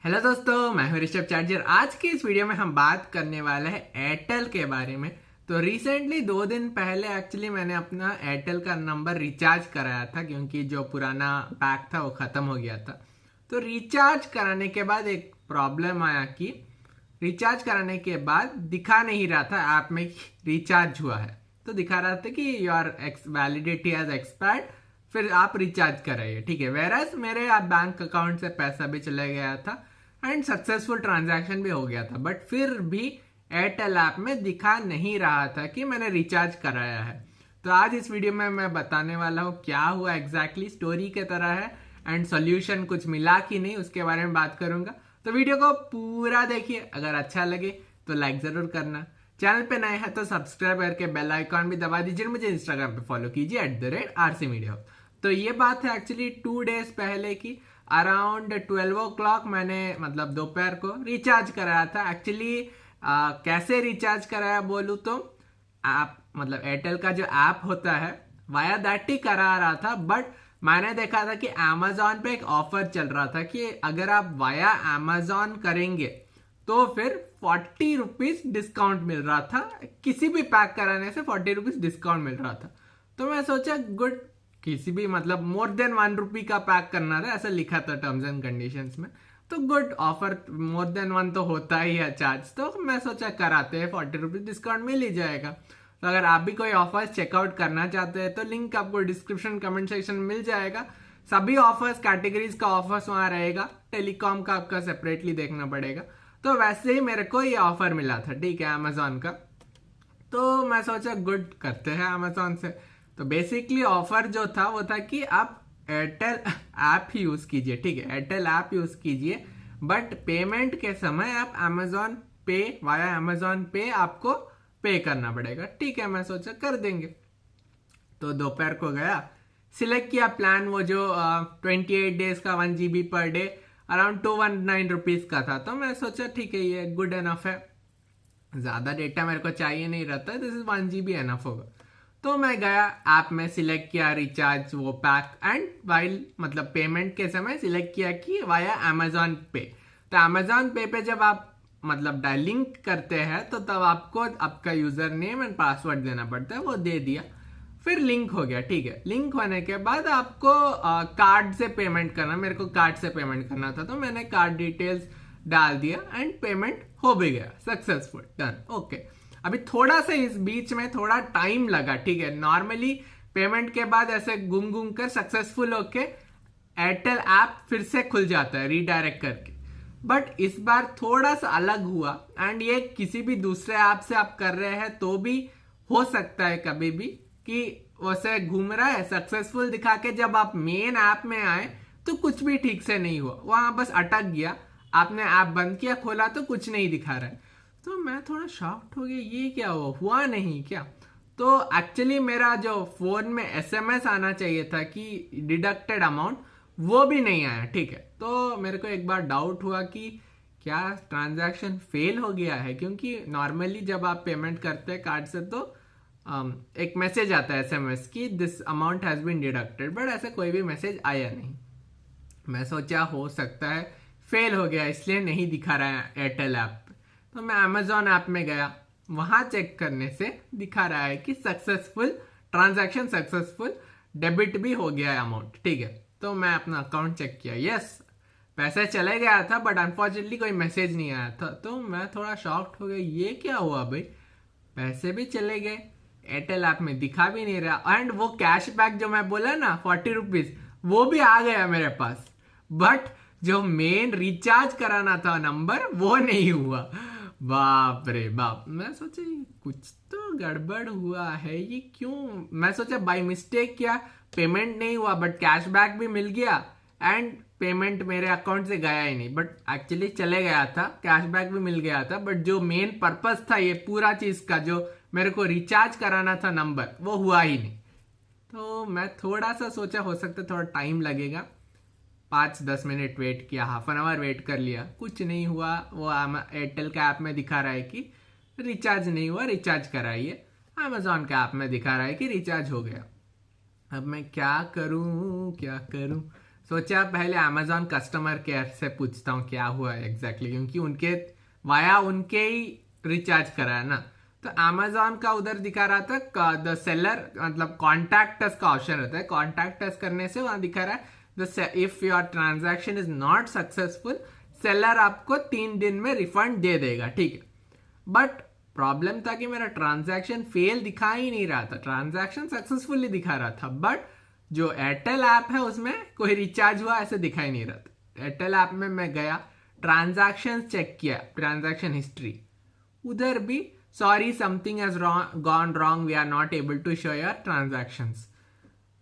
Hello दोस्तों, मैं हूं ऋषभ चार्जर। आज की इस वीडियो में हम बात करने वाले हैं एयरटेल के बारे में। तो रिसेंटली 2 दिन पहले एक्चुअली मैंने अपना एयरटेल का नंबर रिचार्ज कराया था, क्योंकि जो पुराना पैक था वो ख़त्म हो गया था। तो रिचार्ज कराने के बाद एक प्रॉब्लम आया कि रिचार्ज कराने के बाद दिखा नहीं रहा था ऐप में कि रिचार्ज हुआ है। तो दिखा रहा था कि योर वैलिडिटी हैज एक्सपायर्ड, फिर आप रिचार्ज कराइए, ठीक है। वेरएस मेरे आप बैंक अकाउंट से पैसा भी चला गया था एंड सक्सेसफुल ट्रांजैक्शन भी हो गया था, बट फिर भी एयरटेल ऐप में दिखा नहीं रहा था कि मैंने रिचार्ज कराया है। तो आज इस वीडियो में मैं बताने वाला हूँ क्या हुआ एग्जैक्टली, स्टोरी के तरह है एंड सॉल्यूशन कुछ मिला कि नहीं उसके बारे में बात करूंगा। तो वीडियो को पूरा देखिए, अगर अच्छा लगे तो लाइक जरूर करना, चैनल पे नए हैं तो सब्सक्राइब करके बेल आइकॉन भी दबा दीजिए, मुझे इंस्टाग्राम पे फॉलो कीजिए @RC Media। तो ये बात है एक्चुअली 2 days पहले की, अराउंड 12 o'clock मैंने मतलब दोपहर को रिचार्ज कराया था। एक्चुअली कैसे रिचार्ज कराया बोलूँ तो आप मतलब एयरटेल का जो ऐप होता है वाया दैट ही करा रहा था, बट मैंने देखा था कि अमेजोन पे एक ऑफर चल रहा था कि अगर आप वाया अमेजोन करेंगे तो फिर 40 रुपीज डिस्काउंट मिल रहा था। किसी भी पैक कराने से 40 रुपीज डिस्काउंट मिल रहा था। तो मैं सोचा गुड, किसी भी मतलब मोर देन 1 रुपी का पैक करना था, ऐसा लिखा था टर्म्स एंड कंडीशंस में। तो गुड ऑफर, मोर देन 1 तो होता ही है चार्ज, तो मैं सोचा कराते हैं, 40 रुपीज डिस्काउंट मिल ही जाएगा। तो अगर आप भी कोई ऑफर्स चेकआउट करना चाहते हैं तो लिंक आपको डिस्क्रिप्शन कमेंट सेक्शन में मिल जाएगा। सभी ऑफर्स कैटेगरीज का ऑफर्स वहां रहेगा, टेलीकॉम का आपका सेपरेटली देखना पड़ेगा। तो वैसे ही मेरे को ये ऑफर मिला था, ठीक है, अमेजोन का। तो मैं सोचा गुड करते हैं अमेजोन से। तो बेसिकली ऑफर जो था वो था कि आप एयरटेल ऐप ही यूज कीजिए, ठीक है, एयरटेल ऐप यूज कीजिए, बट पेमेंट के समय आप अमेजोन पे वाया अमेजोन पे आपको पे करना पड़ेगा, ठीक है। मैं सोचा कर देंगे। तो दोपहर को गया, सिलेक्ट किया प्लान, वो जो 28 days का 1 GB per day around 219 rupees का था। तो मैं सोचा ठीक है, ये गुड एनफ है, ज्यादा डेटा मेरे को चाहिए नहीं रहता, दिस इज 1 GB एनफ होगा। तो मैं गया ऐप में, सिलेक्ट किया रिचार्ज वो पैक एंड वाइल मतलब पेमेंट के समय सिलेक्ट किया कि वाया अमेजोन पे। तो अमेजोन पे पे जब आप मतलब लिंक करते हैं तो तब आपको आपका यूजर नेम एंड पासवर्ड देना पड़ता है, वो दे दिया, फिर लिंक हो गया, ठीक है। लिंक होने के बाद आपको कार्ड से पेमेंट करना, मेरे को कार्ड से पेमेंट करना था, तो मैंने कार्ड डिटेल्स डाल दिया एंड पेमेंट हो भी गया, सक्सेसफुल, डन, ओके। अभी थोड़ा सा इस बीच में थोड़ा टाइम लगा, ठीक है। नॉर्मली पेमेंट के बाद ऐसे घूम घूम कर सक्सेसफुल होके एयरटेल ऐप फिर से खुल जाता है रीडायरेक्ट करके, बट इस बार थोड़ा सा अलग हुआ एंड ये किसी भी दूसरे ऐप से आप कर रहे हैं तो भी हो सकता है कभी भी कि वैसे घूम रहा है सक्सेसफुल दिखा के, जब आप मेन ऐप में आए तो कुछ भी ठीक से नहीं हुआ, वहां बस अटक गया। आपने ऐप बंद किया, खोला तो कुछ नहीं दिखा रहा है। तो मैं थोड़ा शॉक्ड हो गया, ये क्या हुआ नहीं क्या। तो एक्चुअली मेरा जो फोन में एसएमएस आना चाहिए था कि डिडक्टेड अमाउंट, वो भी नहीं आया, ठीक है। तो मेरे को एक बार डाउट हुआ कि क्या ट्रांजैक्शन फेल हो गया है, क्योंकि नॉर्मली जब आप पेमेंट करते हैं कार्ड से तो एक मैसेज आता है एसएमएस की this amount has been deducted, but ऐसा कोई भी मैसेज आया नहीं। मैं सोचा हो सकता है फेल हो गया, इसलिए नहीं दिखा रहा है एयरटेल ऐप पे। तो मैं अमेजोन ऐप में गया, वहां चेक करने से दिखा रहा है कि सक्सेसफुल ट्रांजैक्शन, सक्सेसफुल डेबिट भी हो गया है अमाउंट, ठीक है। तो मैं अपना अकाउंट चेक किया, यस पैसे चले गया था, बट अनफॉर्चुनेटली कोई मैसेज नहीं आया था। तो मैं थोड़ा शॉक्ड हो गया, ये क्या हुआ भाई, पैसे भी चले गए, एयरटेल ऐप में दिखा भी नहीं रहा, एंड वो कैशबैक जो मैं बोला ना 40 रुपीज, वो भी आ गया मेरे पास, बट जो मेन रिचार्ज कराना था नंबर वो नहीं हुआ। बाप रे बाप, मैं सोचा कुछ तो गड़बड़ हुआ है, ये क्यों। मैं सोचा बाय मिस्टेक क्या पेमेंट नहीं हुआ, बट कैशबैक भी मिल गया एंड पेमेंट मेरे अकाउंट से गया ही नहीं, बट एक्चुअली चले गया था, कैशबैक भी मिल गया था, बट जो मेन पर्पस था ये पूरा चीज का, जो मेरे को रिचार्ज कराना था नंबर, वो हुआ ही नहीं। तो मैं थोड़ा सा सोचा हो सकता है थोड़ा टाइम लगेगा, 5-10 मिनट वेट किया, हाफ एन आवर वेट कर लिया, कुछ नहीं हुआ। वो एयरटेल के ऐप में दिखा रहा है कि रिचार्ज नहीं हुआ, रिचार्ज कराइए। अमेजोन के ऐप में दिखा रहा है कि रिचार्ज हो गया। अब मैं क्या करूं क्या करूं, सोचा पहले अमेजोन कस्टमर केयर से पूछता हूँ क्या हुआ है एग्जैक्टली, क्योंकि उनके वाया उनके ही रिचार्ज करा है ना। तो अमेजोन का उधर दिखा रहा था द सेलर, मतलब कॉन्टैक्ट अस का ऑप्शन रहता है, कॉन्टैक्ट अस करने से वहां दिखा रहा है if your transaction is not successful seller आपको 3 दिन में रिफंड दे देगा, ठीक है। बट प्रॉब्लम था कि मेरा ट्रांजैक्शन फेल दिखा ही नहीं रहा था, ट्रांजैक्शन सक्सेसफुली दिखा रहा था, बट जो एयरटेल ऐप है उसमें कोई रिचार्ज हुआ ऐसे दिखाई नहीं रहा था। एयरटेल ऐप में मैं गया, ट्रांजैक्शन चेक किया, ट्रांजैक्शन हिस्ट्री, उधर भी sorry something has gone wrong, we are not able to show your transactions.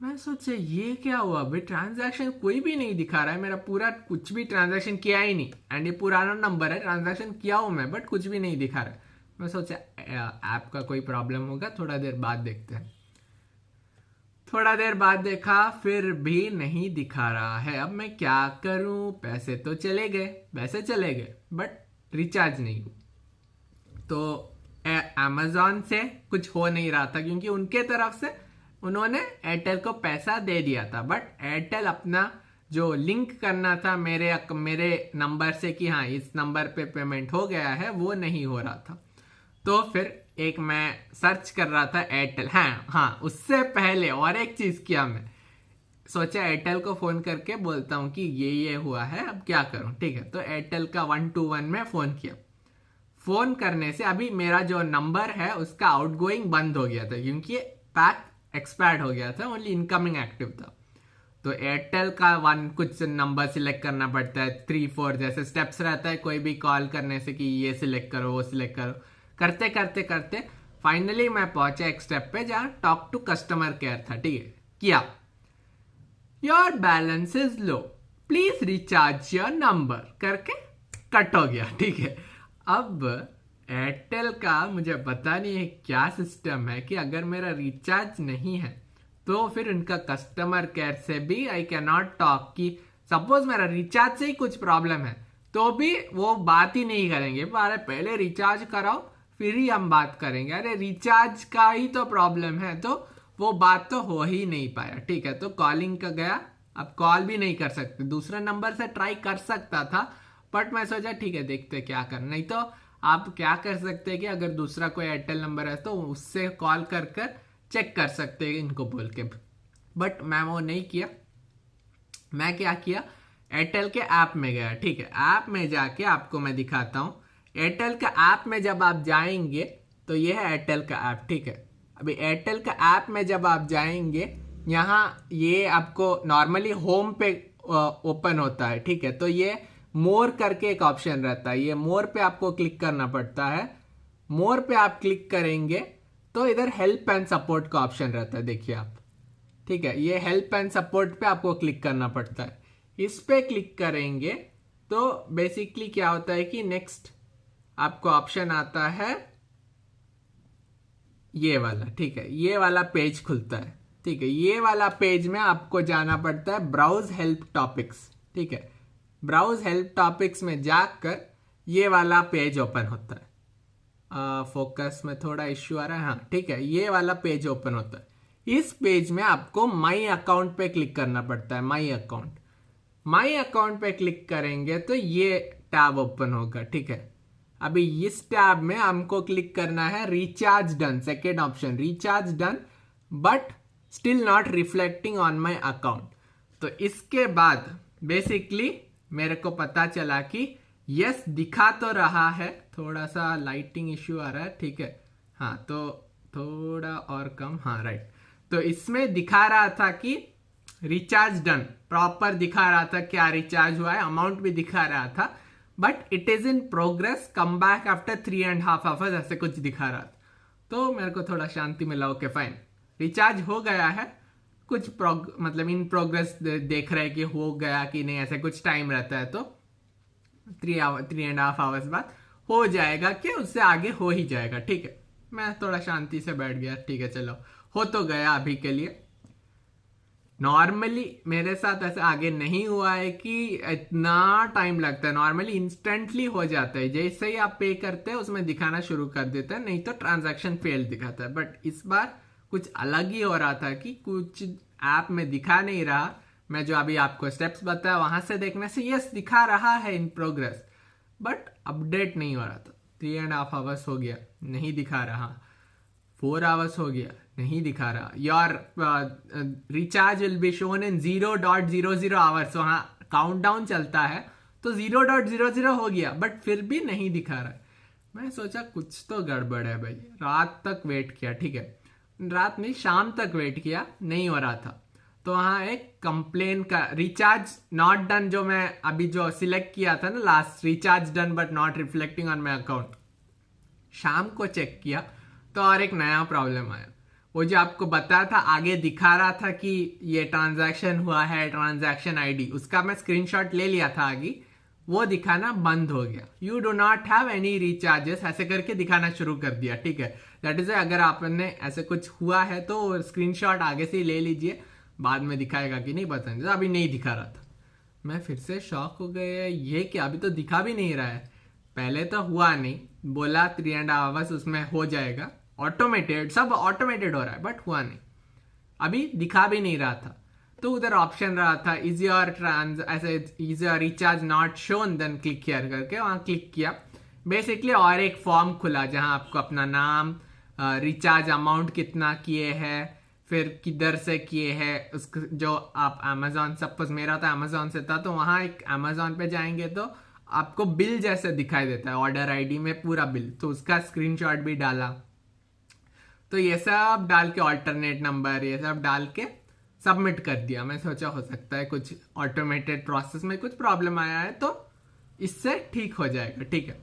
मैं सोचा ये क्या हुआ भाई, ट्रांजैक्शन कोई भी नहीं दिखा रहा है मेरा, पूरा कुछ भी ट्रांजैक्शन किया ही नहीं, एंड ये पुराना नंबर है, ट्रांजैक्शन किया हूं मैं बट कुछ भी नहीं दिखा रहा है। मैं सोचा ऐप का कोई प्रॉब्लम होगा, थोड़ा देर बाद देखते हैं। थोड़ा देर बाद देखा फिर भी नहीं दिखा रहा है। अब मैं क्या करूं, पैसे तो चले गए, पैसे चले गए बट रिचार्ज नहीं। तो अमेजोन से कुछ हो नहीं रहा था क्योंकि उनके तरफ से उन्होंने एयरटेल को पैसा दे दिया था, बट एयरटेल अपना जो लिंक करना था मेरे नंबर से कि हाँ इस नंबर पे पेमेंट हो गया है, वो नहीं हो रहा था। तो फिर एक मैं सर्च कर रहा था एयरटेल, हाँ उससे पहले और एक चीज किया, मैं सोचा एयरटेल को फोन करके बोलता हूँ कि ये हुआ है, अब क्या करूं, ठीक है। तो एयरटेल का 121 में फोन किया। फोन करने से अभी मेरा जो नंबर है उसका आउटगोइंग बंद हो गया था क्योंकि पैक एक्सपायर्ड हो गया था, ओनली इनकमिंग एक्टिव था। तो एयरटेल का कुछ नंबर सिलेक्ट करना पड़ता है, 3-4 जैसे स्टेप्स रहता है कोई भी कॉल करने से कि ये सिलेक्ट करो वो सिलेक्ट करो, करते करते करते फाइनली मैं पहुंचा एक स्टेप पे जहां टॉक टू कस्टमर केयर था, ठीक है। किया, your balance is low please recharge your number करके कट हो गया, ठीक है। अब एयरटेल का मुझे पता नहीं है क्या सिस्टम है कि अगर मेरा रिचार्ज नहीं है तो फिर उनका कस्टमर केयर से भी आई कैन नॉट टॉक, कि सपोज मेरा रिचार्ज से ही कुछ प्रॉब्लम है तो भी वो बात ही नहीं करेंगे, अरे पहले रिचार्ज कराओ फिर ही हम बात करेंगे, अरे रिचार्ज का ही तो प्रॉब्लम है, तो वो बात तो हो ही नहीं पाया, ठीक है। तो कॉलिंग का गया, अब कॉल भी नहीं कर सकते, दूसरे नंबर से ट्राई कर सकता था बट मैं सोचा ठीक है देखते क्या कर, नहीं तो आप क्या कर सकते हैं कि अगर दूसरा कोई एयरटेल नंबर है तो उससे कॉल कर कर चेक कर सकते हैं इनको बोल के, बट मैं वो नहीं किया। मैं क्या किया, एयरटेल के ऐप में गया, ठीक है। ऐप में जाके आपको मैं दिखाता हूँ। एयरटेल का ऐप में जब आप जाएंगे तो ये है एयरटेल का ऐप, ठीक है। अभी एयरटेल का ऐप में जब आप जाएंगे यहाँ ये आपको नॉर्मली होम पे ओपन होता है, ठीक है। तो ये मोर करके एक ऑप्शन रहता है, ये मोर पे आपको क्लिक करना पड़ता है। मोर पे आप क्लिक करेंगे तो इधर हेल्प एंड सपोर्ट का ऑप्शन रहता है, देखिए आप, ठीक है। ये हेल्प एंड सपोर्ट पे आपको क्लिक करना पड़ता है। इस पे क्लिक करेंगे तो बेसिकली क्या होता है कि नेक्स्ट आपको ऑप्शन आता है ये वाला, ठीक है। ये वाला पेज खुलता है, ठीक है। ये वाला पेज में आपको जाना पड़ता है ब्राउज हेल्प टॉपिक्स, ठीक है। ब्राउज हेल्प टॉपिक्स में जाकर ये वाला पेज ओपन होता है। फोकस में थोड़ा इश्यू आ रहा है, हाँ ठीक है। ये वाला पेज ओपन होता है। इस पेज में आपको माई अकाउंट पे क्लिक करना पड़ता है, माई अकाउंट। माई अकाउंट पे क्लिक करेंगे तो ये टैब ओपन होगा, ठीक है। अभी इस टैब में हमको क्लिक करना है recharge done, second option recharge done but still not reflecting on my account. तो इसके बाद बेसिकली मेरे को पता चला कि यस दिखा तो रहा है, थोड़ा सा लाइटिंग इश्यू आ रहा है, ठीक है। हाँ तो थोड़ा और कम, हाँ राइट। तो इसमें दिखा रहा था कि रिचार्ज डन प्रॉपर दिखा रहा था, क्या रिचार्ज हुआ है, अमाउंट भी दिखा रहा था, but it is in progress, come back after 3.5 hours, ऐसे कुछ दिखा रहा था। तो मेरे को थोड़ा शांति मिला, ओके फाइन रिचार्ज हो गया है, कुछ मतलब इन प्रोग्रेस देख रहे हैं कि हो गया कि नहीं, ऐसे कुछ टाइम रहता है, तो 3.5 आवर्स बाद हो जाएगा कि उससे आगे हो ही जाएगा, ठीक है। मैं थोड़ा शांति से बैठ गया, ठीक है चलो हो तो गया अभी के लिए। नॉर्मली मेरे साथ ऐसे आगे नहीं हुआ है कि इतना टाइम लगता है, नॉर्मली इंस्टेंटली हो जाता है, जैसे ही आप पे करते हैं उसमें दिखाना शुरू कर देता है, नहीं तो ट्रांजैक्शन फेल दिखाता है। बट इस बार कुछ अलग ही हो रहा था कि कुछ ऐप में दिखा नहीं रहा, मैं जो अभी आपको स्टेप्स बताया वहां से देखने से यस दिखा रहा है इन प्रोग्रेस, बट अपडेट नहीं हो रहा था। 3.5 आवर्स हो गया, नहीं दिखा रहा। 4 आवर्स हो गया, नहीं दिखा रहा। Your recharge will be shown in 0.00 hours, वहां काउंटडाउन चलता है तो 0.00 हो गया, बट फिर भी नहीं दिखा रहा है। मैं सोचा कुछ तो गड़बड़ है भाई। रात तक वेट किया, ठीक है, रात में शाम तक वेट किया, नहीं हो रहा था। तो वहाँ एक कंप्लेन का रिचार्ज नॉट डन जो मैं अभी जो सिलेक्ट किया था ना last, recharge done but not reflecting on my account, शाम को चेक किया तो और एक नया प्रॉब्लम आया। वो जो आपको बताया था आगे दिखा रहा था कि ये ट्रांजैक्शन हुआ है, ट्रांजैक्शन आईडी, उसका मैं स्क्रीनशॉट ले लिया था आगे, वो दिखाना बंद हो गया। You do not have any recharges ऐसे करके दिखाना शुरू कर दिया, ठीक है। दैट इज अगर आपने ऐसे कुछ हुआ है तो स्क्रीनशॉट आगे से ही ले लीजिए, बाद में दिखाएगा कि नहीं पता नहीं, अभी नहीं दिखा रहा था। मैं फिर से शॉक हो गया, ये क्या, अभी तो दिखा भी नहीं रहा है। पहले तो हुआ नहीं, बोला 3.5 आवर्स उसमें हो जाएगा, ऑटोमेटेड, सब ऑटोमेटेड हो रहा है, बट हुआ नहीं, अभी दिखा भी नहीं रहा था। तो उधर ऑप्शन रहा था इज योर ऐसे is your recharge not shown, then click here करके वहां क्लिक किया बेसिकली, और एक फॉर्म खुला जहां आपको अपना नाम, रिचार्ज अमाउंट कितना किए हैं, फिर किधर से किए हैं, उसको जो आप अमेजोन, सपोज मेरा तो अमेजोन से था, तो वहां एक अमेजोन पे जाएंगे तो आपको बिल जैसे दिखाई देता है, ऑर्डर आईडी में पूरा बिल, तो उसका स्क्रीनशॉट भी डाला। तो ये सब डाल के ऑल्टरनेट नंबर ये सब डाल के सबमिट कर दिया। मैं सोचा हो सकता है कुछ ऑटोमेटेड प्रोसेस में कुछ प्रॉब्लम आया है तो इससे ठीक हो जाएगा, ठीक है।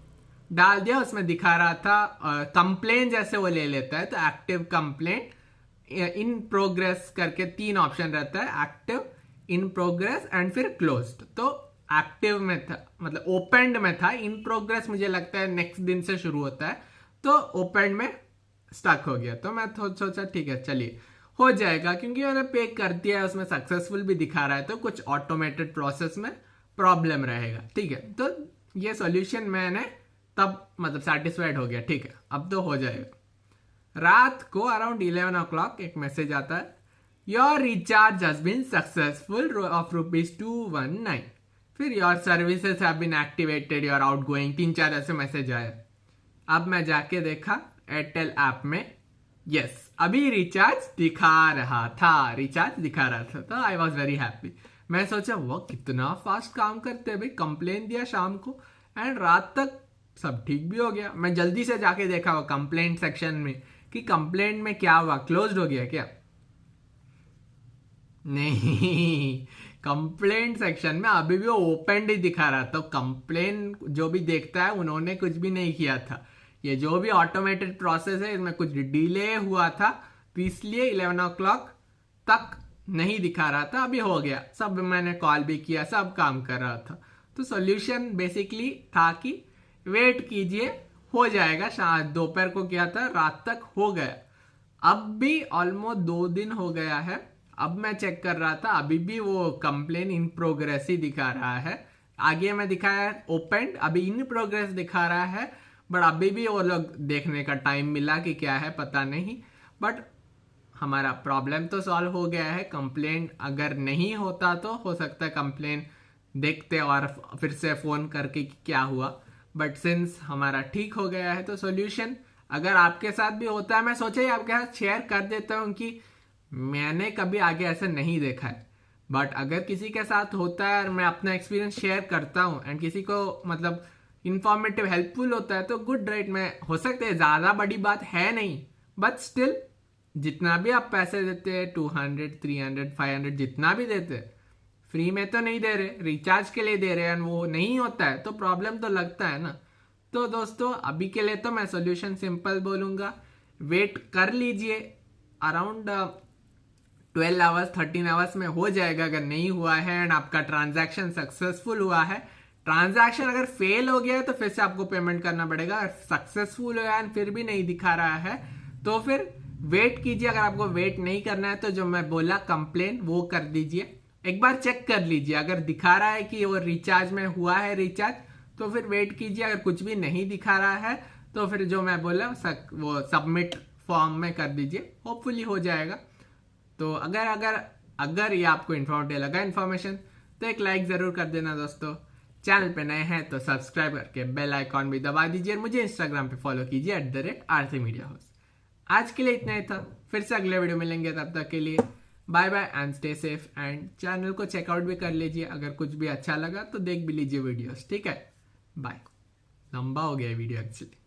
डाल दिया, उसमें दिखा रहा था कंप्लेन जैसे वो ले लेता है, तो एक्टिव कंप्लेंट, इन प्रोग्रेस करके 3 ऑप्शन रहता है, एक्टिव, इन प्रोग्रेस एंड फिर क्लोज्ड। तो एक्टिव में था, मतलब ओपनड में था, इन प्रोग्रेस मुझे लगता है नेक्स्ट दिन से शुरू होता है, तो ओपनड में स्टक हो गया। तो मैं सोचा ठीक है चलिए हो जाएगा, क्योंकि मैंने पे कर दिया है, उसमें सक्सेसफुल भी दिखा रहा है, तो कुछ ऑटोमेटेड प्रोसेस में प्रॉब्लम रहेगा, ठीक है। तो ये सॉल्यूशन मैंने तब मतलब सेटिस्फाइड हो गया, ठीक है, अब तो हो जाएगा। रात को अराउंड 11 o'clock एक मैसेज आता है, your recharge has been successful of ₹219, फिर your services have been activated, your outgoing, 3-4 ऐसे मैसेज आए। अब मैं जाके देखा एयरटेल ऐप में, यस अभी रिचार्ज दिखा रहा था, रिचार्ज दिखा रहा था, तो आई वॉज वेरी हैप्पी। मैं सोचा वो कितना फास्ट काम करते हैं भाई, कंप्लेन दिया शाम को एंड रात तक सब ठीक भी हो गया। मैं जल्दी से जाके देखा वो कंप्लेंट सेक्शन में कि कंप्लेंट में क्या हुआ, क्लोज्ड हो गया क्या, नहीं, कंप्लेंट सेक्शन में अभी भी वो ओपन ही दिखा रहा था। तो कंप्लेन जो भी देखता है उन्होंने कुछ भी नहीं किया था, ये जो भी ऑटोमेटेड प्रोसेस है इसमें कुछ डिले हुआ था, तो इसलिए 11 o'clock तक नहीं दिखा रहा था, अभी हो गया, सब मैंने कॉल भी किया, सब काम कर रहा था। तो सॉल्यूशन बेसिकली था कि वेट कीजिए, हो जाएगा। शायद दोपहर को किया था, रात तक हो गया। अब भी ऑलमोस्ट 2 दिन हो गया है, अब मैं चेक कर रहा था, अभी भी वो कंप्लेन इन प्रोग्रेस ही दिखा रहा है। आगे मैं दिखाया ओपन, अभी इन प्रोग्रेस दिखा रहा है, बट अभी भी वो लोग देखने का टाइम मिला कि क्या है पता नहीं। बट हमारा प्रॉब्लम तो सॉल्व हो गया है। कंप्लेन अगर नहीं होता तो हो सकता है कंप्लेन देखते और फिर से फोन करके कि क्या हुआ, बट सिंस हमारा ठीक हो गया है तो सॉल्यूशन अगर आपके साथ भी होता है, मैं सोचा ही आपके साथ शेयर कर देता हूँ कि मैंने कभी आगे ऐसा नहीं देखा है। बट अगर किसी के साथ होता है और मैं अपना एक्सपीरियंस शेयर करता हूँ एंड किसी को मतलब इंफॉर्मेटिव हेल्पफुल होता है तो गुड, राइट। में हो सकते हैं ज़्यादा बड़ी बात है नहीं, बट स्टिल जितना भी आप पैसे देते हैं 200, 300, 500 जितना भी देते हैं, फ्री में तो नहीं दे रहे, रिचार्ज के लिए दे रहे हैं, वो नहीं होता है तो प्रॉब्लम तो लगता है ना। तो दोस्तों अभी के लिए तो मैं सॉल्यूशन सिंपल बोलूँगा, वेट कर लीजिए, अराउंड 12 आवर्स 13 आवर्स में हो जाएगा। अगर नहीं हुआ है एंड आपका ट्रांजैक्शन सक्सेसफुल हुआ है, ट्रांजैक्शन अगर फेल हो गया है तो फिर से आपको पेमेंट करना पड़ेगा। अगर सक्सेसफुल हुआ है फिर भी नहीं दिखा रहा है तो फिर वेट कीजिए। अगर आपको वेट नहीं करना है तो जो मैं बोला कंप्लेन वो कर दीजिए, एक बार चेक कर लीजिए। अगर दिखा रहा है कि वो रिचार्ज में हुआ है रिचार्ज तो फिर वेट कीजिए। अगर कुछ भी नहीं दिखा रहा है तो फिर जो मैं बोला वो सबमिट फॉर्म में कर दीजिए, होपफुली हो जाएगा। तो अगर अगर ये आपको इन्फॉर्मेटिव लगा इन्फॉर्मेशन तो एक लाइक जरूर कर देना दोस्तों। चैनल पे नए हैं तो सब्सक्राइब करके बेल आइकॉन भी दबा दीजिए और मुझे इंस्टाग्राम पे फॉलो कीजिए @RC आज के लिए इतना ही था, फिर से अगले वीडियो मिलेंगे, तब तक के लिए bye bye and stay safe. And channel को चेकआउट भी कर लीजिए, अगर कुछ भी अच्छा लगा तो देख भी लीजिए वीडियोस, ठीक है। बाय। लंबा हो गया वीडियो एक्चुअली।